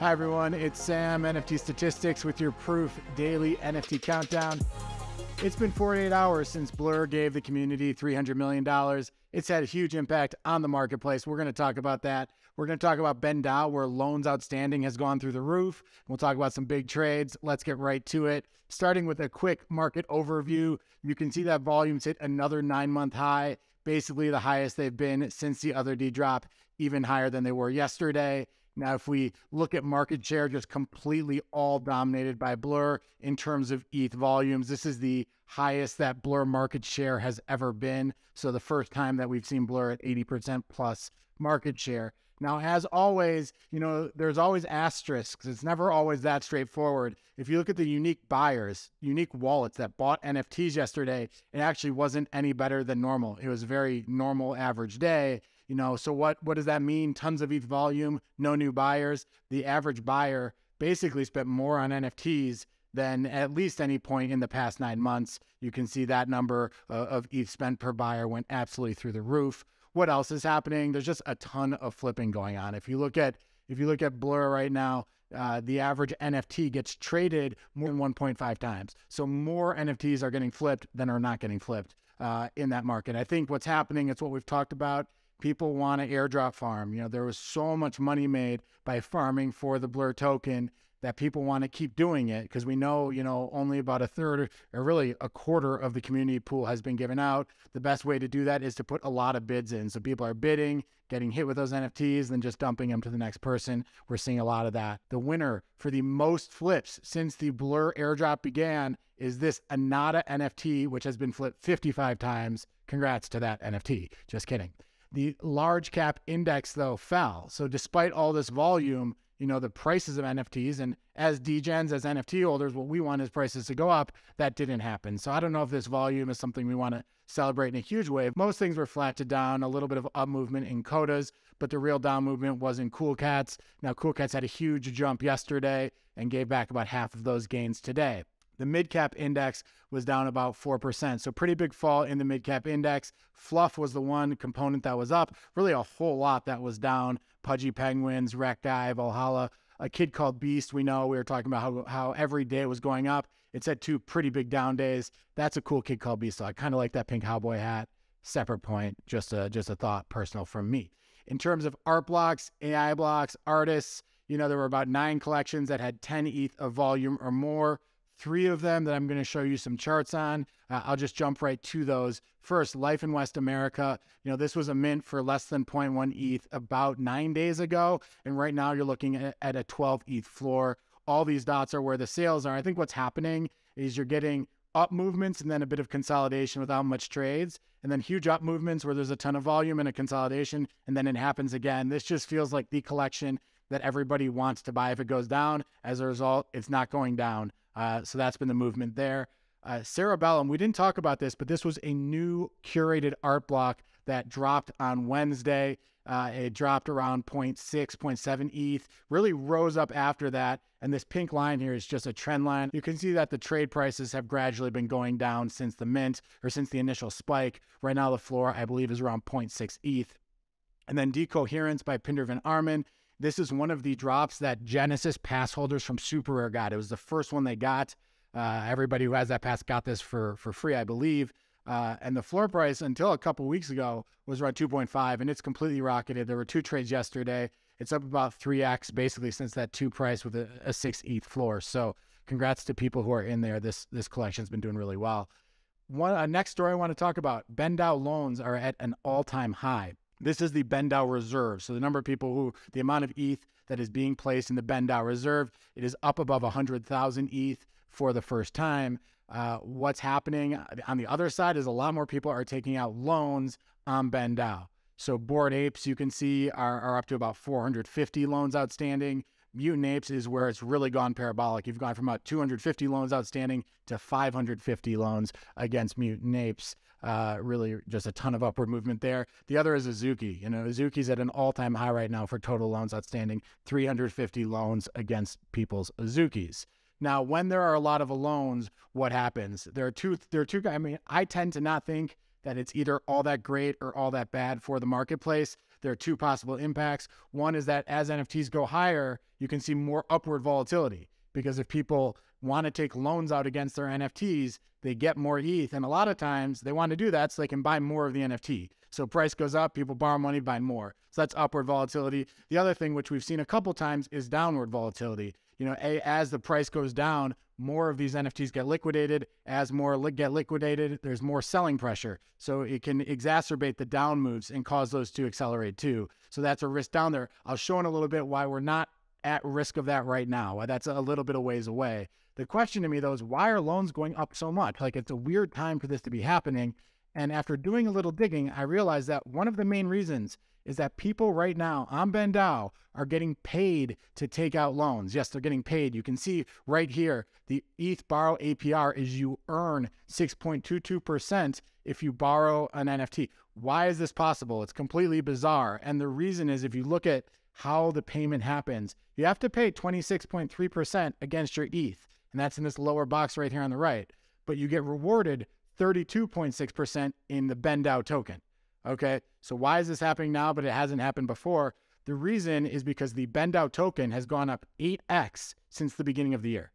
Hi everyone, it's Sam, NFT Statistics with your proof daily NFT countdown. It's been 48 hours since Blur gave the community $300 million. It's had a huge impact on the marketplace. We're going to talk about that. We're going to talk about BendDAO, where loans outstanding has gone through the roof. We'll talk about some big trades. Let's get right to it. Starting with a quick market overview, you can see that volumes hit another 9-month high, basically the highest they've been since the other D drop, even higher than they were yesterday. Now, if we look at market share, just completely all dominated by Blur in terms of ETH volumes, this is the highest that Blur market share has ever been. So the first time that we've seen Blur at 80% plus market share. Now, as always, there's always asterisks. It's never always that straightforward. If you look at the unique buyers, unique wallets that bought NFTs yesterday, it actually wasn't any better than normal. It was a very normal average day. So what does that mean? Tons of ETH volume, no new buyers. The average buyer basically spent more on NFTs than at least any point in the past 9 months. You can see that number of ETH spent per buyer went absolutely through the roof. What else is happening? There's just a ton of flipping going on. If you look at Blur right now, the average NFT gets traded more than 1.5 times. So more NFTs are getting flipped than are not getting flipped in that market. I think what's happening, it's what we've talked about. People want to airdrop farm. There was so much money made by farming for the Blur token that people want to keep doing it, because we know, only about a third or really a quarter of the community pool has been given out. The best way to do that is to put a lot of bids in. So people are bidding, getting hit with those NFTs, then just dumping them to the next person. We're seeing a lot of that. The winner for the most flips since the Blur airdrop began is this Anata NFT, which has been flipped 55 times. Congrats to that NFT. Just kidding. The large cap index, though, fell. So despite all this volume, the prices of NFTs, and as degens, as NFT holders, what we want is prices to go up. That didn't happen. So I don't know if this volume is something we want to celebrate in a huge way. Most things were flat to down, a little bit of up movement in Codas, but the real down movement was in Cool Cats. Now, Cool Cats had a huge jump yesterday and gave back about half of those gains today. The mid-cap index was down about 4%. So pretty big fall in the mid-cap index. Fluff was the one component that was up. Really a whole lot that was down. Pudgy Penguins, Recti, Valhalla. A Kid Called Beast, we were talking about how every day was going up. It's had 2 pretty big down days. That's a cool Kid Called Beast. So I kind of like that pink cowboy hat. Separate point, just a thought personal from me. In terms of art blocks, AI blocks, artists, there were about 9 collections that had 10 ETH of volume or more. 3 of them that I'm going to show you some charts on. I'll just jump right to those. First, Life in West America. This was a mint for less than 0.1 ETH about 9 days ago. And right now you're looking at a 12 ETH floor. All these dots are where the sales are. I think what's happening is you're getting up movements and then a bit of consolidation without much trades, and then huge up movements where there's a ton of volume and a consolidation, and then it happens again. This just feels like the collection that everybody wants to buy if it goes down. As a result, it's not going down. So that's been the movement there. Cerebellum, we didn't talk about this, but this was a new curated art block that dropped on Wednesday. It dropped around 0.6, 0.7 ETH, really rose up after that. And this pink line here is just a trend line. You can see that the trade prices have gradually been going down since the mint, or since the initial spike. Right now, the floor, I believe, is around 0.6 ETH. And then Decoherence by Pinder Van Armen. This is one of the drops that Genesis pass holders from Super Rare got. It was the first one they got. Everybody who has that pass got this for free, I believe. And the floor price until a couple weeks ago was around 2.5, and it's completely rocketed. There were 2 trades yesterday. It's up about 3x basically since that 2 price with a 6 ETH floor. So congrats to people who are in there. This collection's been doing really well. Next story I want to talk about, BendDAO loans are at an all-time high. This is the BendDAO reserve. So the number of people the amount of ETH that is being placed in the BendDAO reserve, it is up above 100,000 ETH for the first time. What's happening on the other side is a lot more people are taking out loans on BendDAO. So Bored Apes, you can see, are up to about 450 loans outstanding. Mutant Apes is where it's really gone parabolic. You've gone from about 250 loans outstanding to 550 loans against Mutant Apes. Really just a ton of upward movement there. The other is Azuki. Azuki's at an all-time high right now for total loans outstanding, 350 loans against people's Azukis. Now, when there are a lot of loans, what happens? There are two. I mean, I tend to not think that it's either all that great or all that bad for the marketplace. there are two possible impacts. One is that as NFTs go higher, you can see more upward volatility, because if people want to take loans out against their NFTs, they get more ETH. And a lot of times they want to do that so they can buy more of the NFT. So price goes up, people borrow money, buy more. So that's upward volatility. The other thing, which we've seen a couple times, is downward volatility. As the price goes down, more of these NFTs get liquidated. As more get liquidated, there's more selling pressure. So it can exacerbate the down moves and cause those to accelerate too. So that's a risk down there. I'll show in a little bit why we're not at risk of that right now. Why that's a little bit of ways away. The question to me, though, is why are loans going up so much? Like, it's a weird time for this to be happening. And after doing a little digging, I realized that one of the main reasons is that people right now on BendDAO are getting paid to take out loans. Yes, they're getting paid. You can see right here, the ETH borrow APR is you earn 6.22% if you borrow an NFT. Why is this possible? It's completely bizarre. And the reason is, if you look at how the payment happens, you have to pay 26.3% against your ETH. And that's in this lower box right here on the right. But you get rewarded 32.6% in the BendDAO token. Okay, so why is this happening now, but it hasn't happened before? The reason is because the BendDAO token has gone up 8x since the beginning of the year.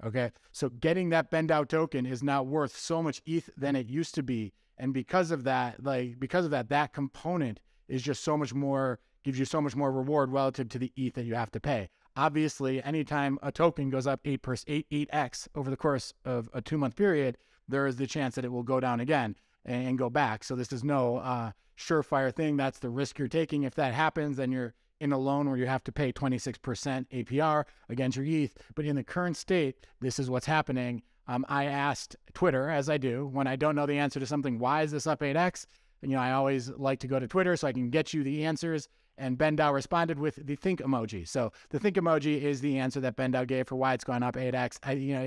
Okay, so getting that BendDAO token is now worth so much ETH than it used to be. And because of that, that component is just so much more, gives you so much more reward relative to the ETH that you have to pay. Obviously, anytime a token goes up 8x over the course of a 2-month period, there is the chance that it will go down again and go back. So this is no surefire thing. That's the risk you're taking. If that happens, then you're in a loan where you have to pay 26% APR against your ETH. But in the current state, this is what's happening. I asked Twitter, as I do, when I don't know the answer to something, why is this up 8x? I always like to go to Twitter so I can get you the answers. And BendDAO responded with the think emoji. So the think emoji is the answer that BendDAO gave for why it's gone up 8x.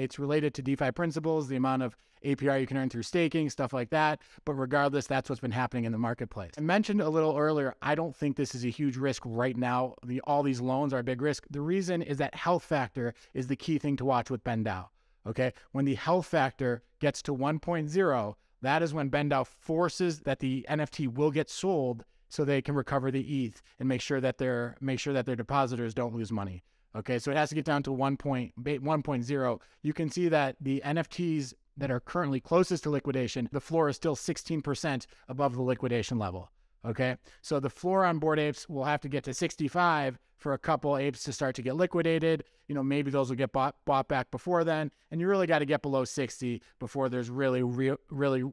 It's related to DeFi principles, the amount of APR you can earn through staking, stuff like that. But regardless, that's what's been happening in the marketplace. I mentioned a little earlier, I don't think this is a huge risk right now. All these loans are a big risk. The reason is that health factor is the key thing to watch with BendDAO. Okay, when the health factor gets to 1.0, that is when BendDAO forces that the NFT will get sold, so they can recover the ETH and make sure that their depositors don't lose money. Okay, so it has to get down to 1.0. You can see that the NFTs that are currently closest to liquidation, the floor is still 16% above the liquidation level. Okay, so the floor on Bored Apes will have to get to 65 for a couple apes to start to get liquidated. Maybe those will get bought back before then, and you really got to get below 60 before there's really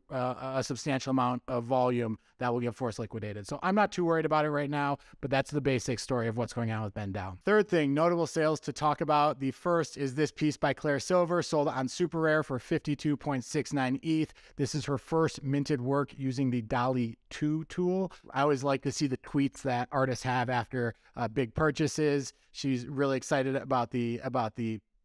a substantial amount of volume that will get forced liquidated. So I'm not too worried about it right now, but that's the basic story of what's going on with BendDAO. Third thing, notable sales to talk about. The first is this piece by Claire Silver, sold on Super Rare for 52.69 ETH. This is her first minted work using the DALL-E 2 tool. I always like to see the tweets that artists have after big purchases. She's really excited about the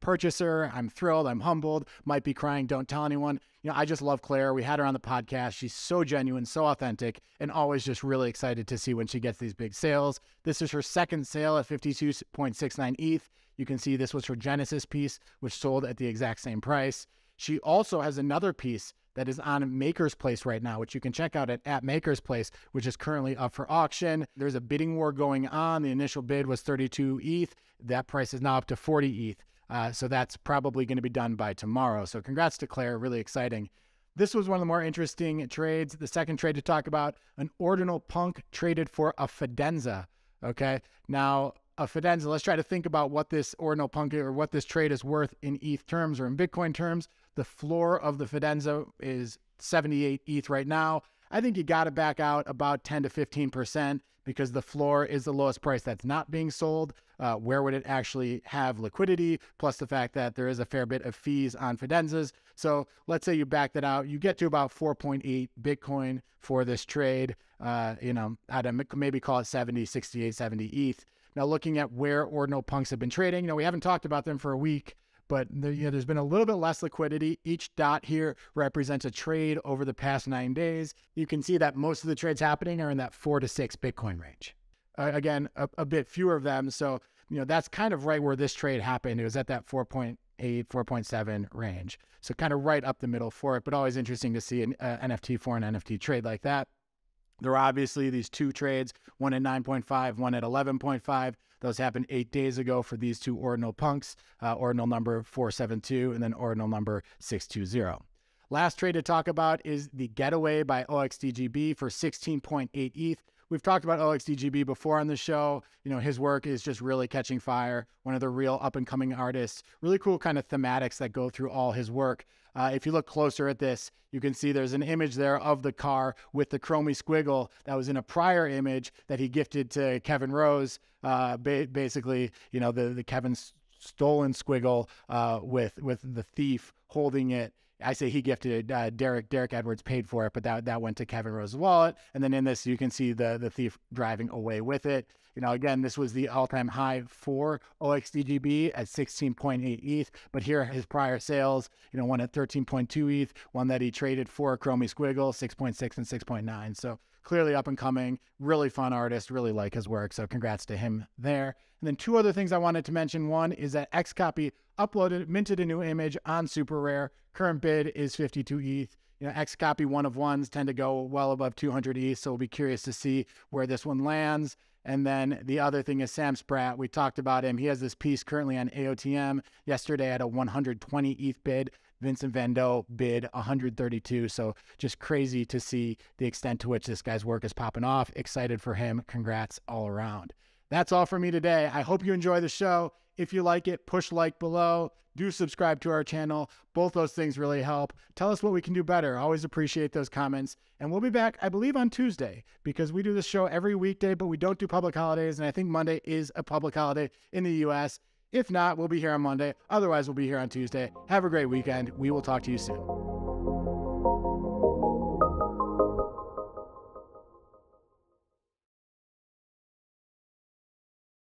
purchaser. I'm thrilled. I'm humbled. Might be crying. Don't tell anyone. I just love Claire. We had her on the podcast. She's so genuine, so authentic, and always just really excited to see when she gets these big sales. This is her second sale at 52.69 ETH. You can see this was her Genesis piece, which sold at the exact same price. She also has another piece that is on Maker's Place right now, which you can check out at Maker's Place, which is currently up for auction. There's a bidding war going on. The initial bid was 32 ETH. That price is now up to 40 ETH. So that's probably going to be done by tomorrow. So congrats to Claire, really exciting. This was one of the more interesting trades. The second trade to talk about, an Ordinal Punk traded for a Fidenza. Okay, now a Fidenza, let's try to think about what this Ordinal Punk or what this trade is worth in ETH terms or in Bitcoin terms. The floor of the Fidenza is 78 ETH right now. I think you got to back out about 10 to 15% because the floor is the lowest price that's not being sold. Where would it actually have liquidity? Plus the fact that there is a fair bit of fees on Fidenzas. So let's say you back that out, you get to about 4.8 Bitcoin for this trade. I'd maybe call it 70, 68, 70 ETH. Now looking at where Ordinal Punks have been trading, we haven't talked about them for a week, but there's been a little bit less liquidity. Each dot here represents a trade over the past 9 days. You can see that most of the trades happening are in that 4 to 6 Bitcoin range. Again, a bit fewer of them. So, that's kind of right where this trade happened. It was at that 4.8, 4.7 range. So kind of right up the middle for it, but always interesting to see an NFT for an NFT trade like that. There are obviously these two trades, one at 9.5, one at 11.5. Those happened 8 days ago for these two Ordinal punks, Ordinal number 472 and then Ordinal number 620. Last trade to talk about is the Getaway by OXDGB for 16.8 ETH. We've talked about OXDGB before on the show. You know, his work is just really catching fire. One of the real up-and-coming artists. Really cool kind of thematics that go through all his work. If you look closer at this, you can see there's an image there of the car with the chromey squiggle that was in a prior image that he gifted to Kevin Rose. Basically, you know, the Kevin stolen squiggle with the thief holding it. I say he gifted it. Derek Edwards paid for it, but that went to Kevin Rose's wallet. And then in this, you can see the thief driving away with it. You know, again, this was the all-time high for OXDGB at 16.8 ETH. But here are his prior sales. You know, one at 13.2 ETH, one that he traded for a chromey squiggle, 6.6 and 6.9. So clearly up and coming, really fun artist, really like his work. So congrats to him there. And then two other things I wanted to mention. One is that XCOPY minted a new image on Super Rare. Current bid is 52 ETH. You know, XCOPY one of ones tend to go well above 200 ETH. So we'll be curious to see where this one lands. And then the other thing is Sam Spratt. We talked about him. He has this piece currently on AOTM. Yesterday at a 120 ETH bid. Vincent Van Gogh bid 132. So just crazy to see the extent to which this guy's work is popping off. Excited for him. Congrats all around. That's all for me today. I hope you enjoy the show. If you like it, push like below. Do subscribe to our channel. Both those things really help. Tell us what we can do better. Always appreciate those comments. And we'll be back, I believe, on Tuesday because we do this show every weekday, but we don't do public holidays. And I think Monday is a public holiday in the US. If not, we'll be here on Monday. Otherwise, we'll be here on Tuesday. Have a great weekend. We will talk to you soon.